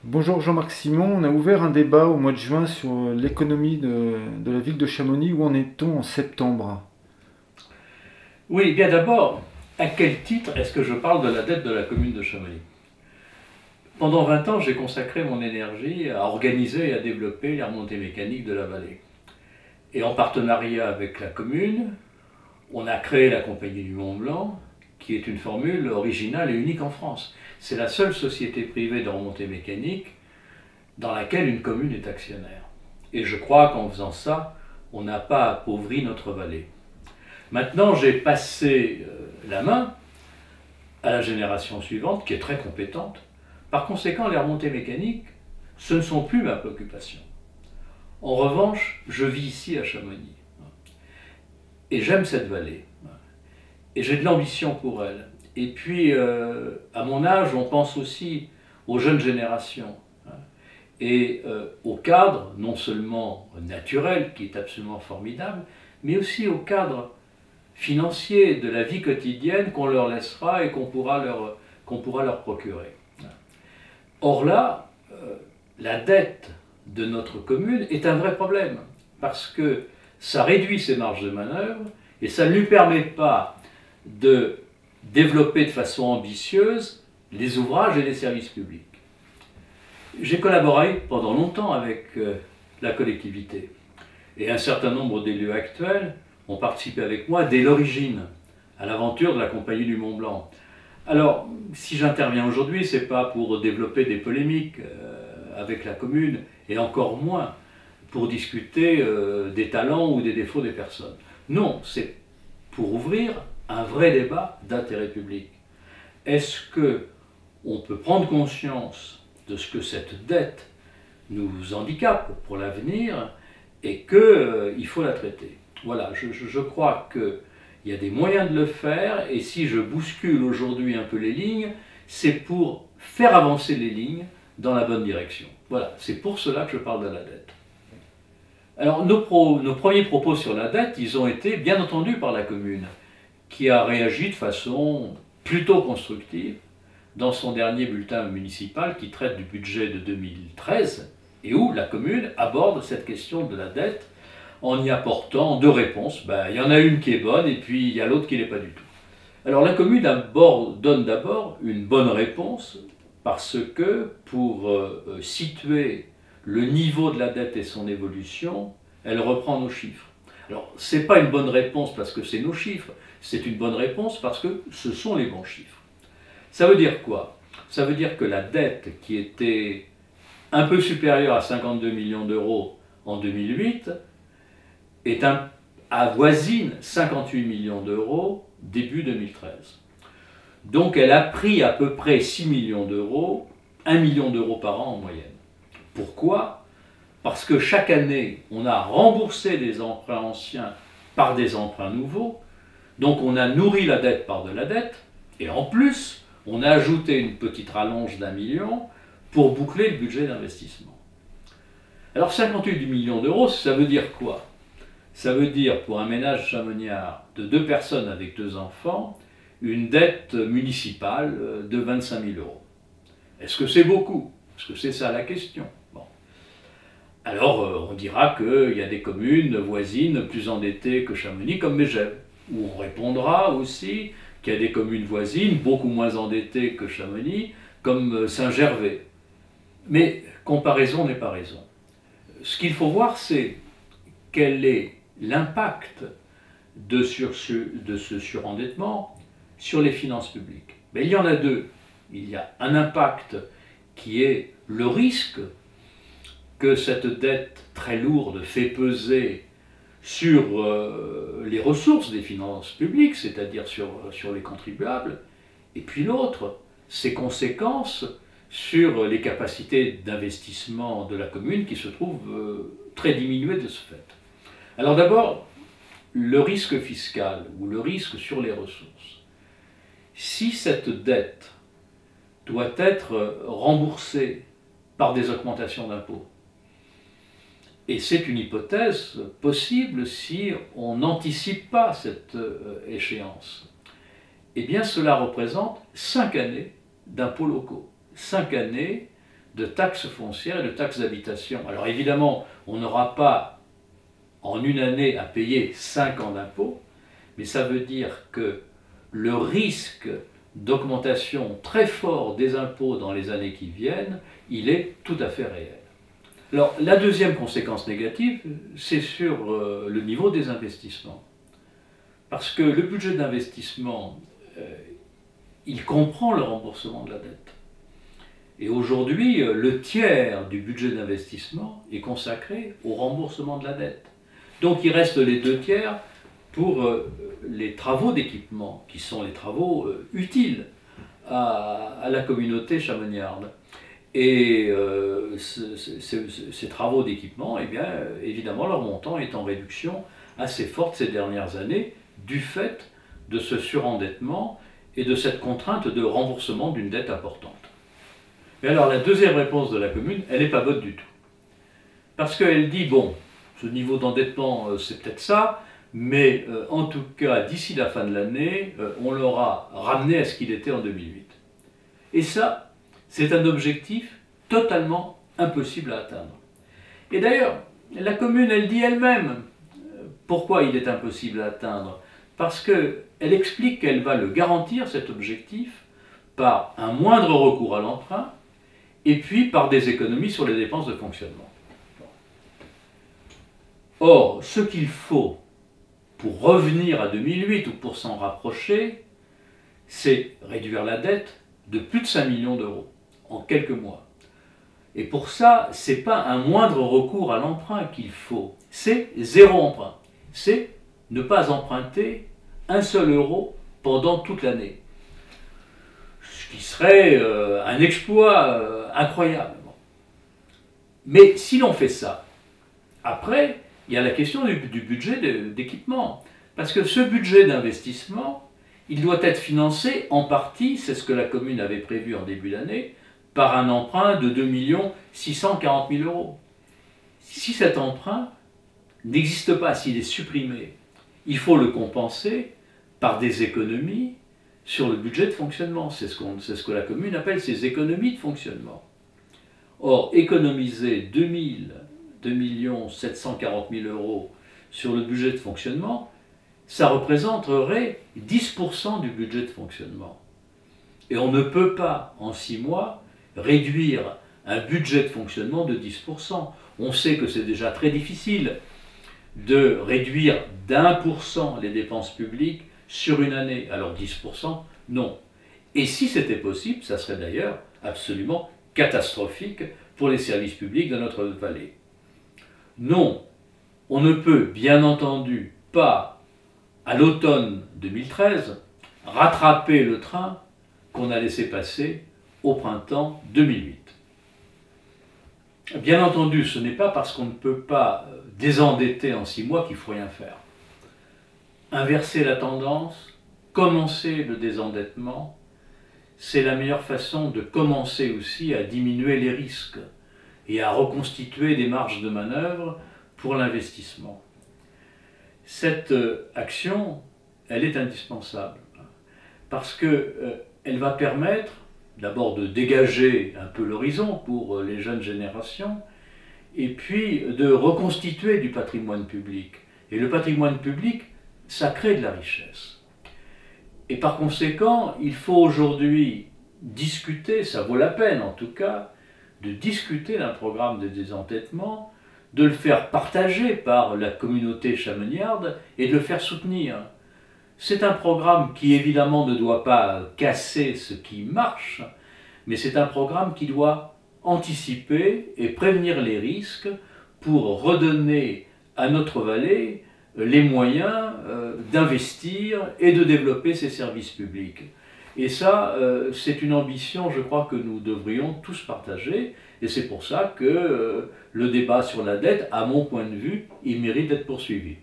Bonjour Jean-Marc Simon, on a ouvert un débat au mois de juin sur l'économie de la ville de Chamonix. Où en est-on en septembre? Oui, bien d'abord, à quel titre est-ce que je parle de la dette de la commune de Chamonix? Pendant 20 ans, j'ai consacré mon énergie à organiser et à développer les remontées mécaniques de la vallée. Et en partenariat avec la commune, on a créé la Compagnie du Mont Blanc, qui est une formule originale et unique en France. C'est la seule société privée de remontées mécaniques dans laquelle une commune est actionnaire. Et je crois qu'en faisant ça, on n'a pas appauvri notre vallée. Maintenant, j'ai passé la main à la génération suivante, qui est très compétente. Par conséquent, les remontées mécaniques, ce ne sont plus ma préoccupation. En revanche, je vis ici à Chamonix. Et j'aime cette vallée. Et j'ai de l'ambition pour elle. Et puis, à mon âge, on pense aussi aux jeunes générations. Et au cadre, non seulement naturel, qui est absolument formidable, mais aussi au cadre financier de la vie quotidienne qu'on leur laissera et qu'on pourra leur procurer. Or là, la dette de notre commune est un vrai problème, parce que ça réduit ses marges de manœuvre et ça ne lui permet pas de développer de façon ambitieuse les ouvrages et les services publics. J'ai collaboré pendant longtemps avec la collectivité et un certain nombre d'élus actuels ont participé avec moi dès l'origine à l'aventure de la Compagnie du Mont Blanc. Alors, si j'interviens aujourd'hui, ce n'est pas pour développer des polémiques avec la commune, et encore moins pour discuter des talents ou des défauts des personnes. Non, c'est pour ouvrir un vrai débat d'intérêt public. Est-ce qu'on peut prendre conscience de ce que cette dette nous handicape pour l'avenir et qu'il faut la traiter? Voilà, je crois qu'il y a des moyens de le faire, et si je bouscule aujourd'hui un peu les lignes, c'est pour faire avancer les lignes dans la bonne direction. Voilà, c'est pour cela que je parle de la dette. Alors, nos premiers propos sur la dette, ils ont été bien entendus par la commune, qui a réagi de façon plutôt constructive dans son dernier bulletin municipal qui traite du budget de 2013, et où la commune aborde cette question de la dette en y apportant deux réponses. Il y en a une qui est bonne et puis il y a l'autre qui n'est pas du tout. Alors la commune donne d'abord une bonne réponse parce que pour situer le niveau de la dette et son évolution, elle reprend nos chiffres. Alors ce n'est pas une bonne réponse parce que c'est nos chiffres, c'est une bonne réponse parce que ce sont les bons chiffres. Ça veut dire quoi? Ça veut dire que la dette qui était un peu supérieure à 52 millions d'euros en 2008 avoisine 58 millions d'euros début 2013. Donc elle a pris à peu près 6 millions d'euros, 1 million d'euros par an en moyenne. Pourquoi? Parce que chaque année, on a remboursé des emprunts anciens par des emprunts nouveaux, donc on a nourri la dette par de la dette, et en plus, on a ajouté une petite rallonge d'1 million pour boucler le budget d'investissement. Alors 58 millions d'euros, ça veut dire quoi? Ça veut dire, pour un ménage chamoniard de 2 personnes avec 2 enfants, une dette municipale de 25 000 euros. Est-ce que c'est beaucoup? Est-ce que c'est ça la question? Bon. Alors, on dira qu'il y a des communes voisines plus endettées que Chamonix, comme Megève. Ou on répondra aussi qu'il y a des communes voisines beaucoup moins endettées que Chamonix, comme Saint-Gervais. Mais comparaison n'est pas raison. Ce qu'il faut voir, c'est quel est l'impact de ce surendettement sur les finances publiques. Mais il y en a deux. Il y a un impact qui est le risque que cette dette très lourde fait peser sur les ressources des finances publiques, c'est-à-dire sur les contribuables, et puis l'autre, ses conséquences sur les capacités d'investissement de la commune qui se trouvent très diminuées de ce fait. Alors d'abord, le risque fiscal ou le risque sur les ressources. Si cette dette doit être remboursée par des augmentations d'impôts, et c'est une hypothèse possible si on n'anticipe pas cette échéance, eh bien cela représente 5 années d'impôts locaux, 5 années de taxes foncières et de taxes d'habitation. Alors évidemment, on n'aura pas en une année à payer 5 ans d'impôts, mais ça veut dire que le risque d'augmentation très fort des impôts dans les années qui viennent, il est tout à fait réel. Alors la deuxième conséquence négative, c'est sur le niveau des investissements. Parce que le budget d'investissement, il comprend le remboursement de la dette. Et aujourd'hui, le tiers du budget d'investissement est consacré au remboursement de la dette. Donc il reste les 2 tiers pour les travaux d'équipement, qui sont les travaux utiles à la communauté chamoniarde. Et ces travaux d'équipement, eh bien, évidemment, leur montant est en réduction assez forte ces dernières années, du fait de ce surendettement et de cette contrainte de remboursement d'une dette importante. Mais alors la deuxième réponse de la commune, elle n'est pas bonne du tout. Parce qu'elle dit, bon, ce niveau d'endettement, c'est peut-être ça, mais en tout cas, d'ici la fin de l'année, on l'aura ramené à ce qu'il était en 2008. Et ça, c'est un objectif totalement impossible à atteindre. Et d'ailleurs, la commune, elle dit elle-même pourquoi il est impossible à atteindre. Parce qu'elle explique qu'elle va le garantir, cet objectif, par un moindre recours à l'emprunt, et puis par des économies sur les dépenses de fonctionnement. Or, ce qu'il faut pour revenir à 2008 ou pour s'en rapprocher, c'est réduire la dette de plus de 5 millions d'euros en quelques mois. Et pour ça, ce n'est pas un moindre recours à l'emprunt qu'il faut, c'est 0 emprunt. C'est ne pas emprunter un seul euro pendant toute l'année. Ce qui serait un exploit incroyable. Mais si l'on fait ça, après, il y a la question du budget d'équipement. Parce que ce budget d'investissement, il doit être financé en partie, c'est ce que la commune avait prévu en début d'année, par un emprunt de 2 640 000 euros. Si cet emprunt n'existe pas, s'il est supprimé, il faut le compenser par des économies sur le budget de fonctionnement. C'est ce que la commune appelle ses économies de fonctionnement. Or, économiser 2 740 000 euros sur le budget de fonctionnement, ça représenterait 10% du budget de fonctionnement. Et on ne peut pas, en 6 mois, réduire un budget de fonctionnement de 10%. On sait que c'est déjà très difficile de réduire d'1% les dépenses publiques sur une année. Alors 10%, non. Et si c'était possible, ça serait d'ailleurs absolument catastrophique pour les services publics de notre vallée. Non, on ne peut bien entendu pas, à l'automne 2013, rattraper le train qu'on a laissé passer au printemps 2008. Bien entendu, ce n'est pas parce qu'on ne peut pas désendetter en 6 mois qu'il ne faut rien faire. Inverser la tendance, commencer le désendettement, c'est la meilleure façon de commencer aussi à diminuer les risques et à reconstituer des marges de manœuvre pour l'investissement. Cette action, elle est indispensable parce qu'elle va permettre d'abord de dégager un peu l'horizon pour les jeunes générations et puis de reconstituer du patrimoine public. Et le patrimoine public, ça crée de la richesse. Et par conséquent, il faut aujourd'hui discuter, ça vaut la peine en tout cas, de discuter d'un programme de désendettement, de le faire partager par la communauté chamoniarde et de le faire soutenir. C'est un programme qui évidemment ne doit pas casser ce qui marche, mais c'est un programme qui doit anticiper et prévenir les risques pour redonner à notre vallée les moyens d'investir et de développer ses services publics. Et ça, c'est une ambition, je crois, que nous devrions tous partager, et c'est pour ça que le débat sur la dette, à mon point de vue, il mérite d'être poursuivi.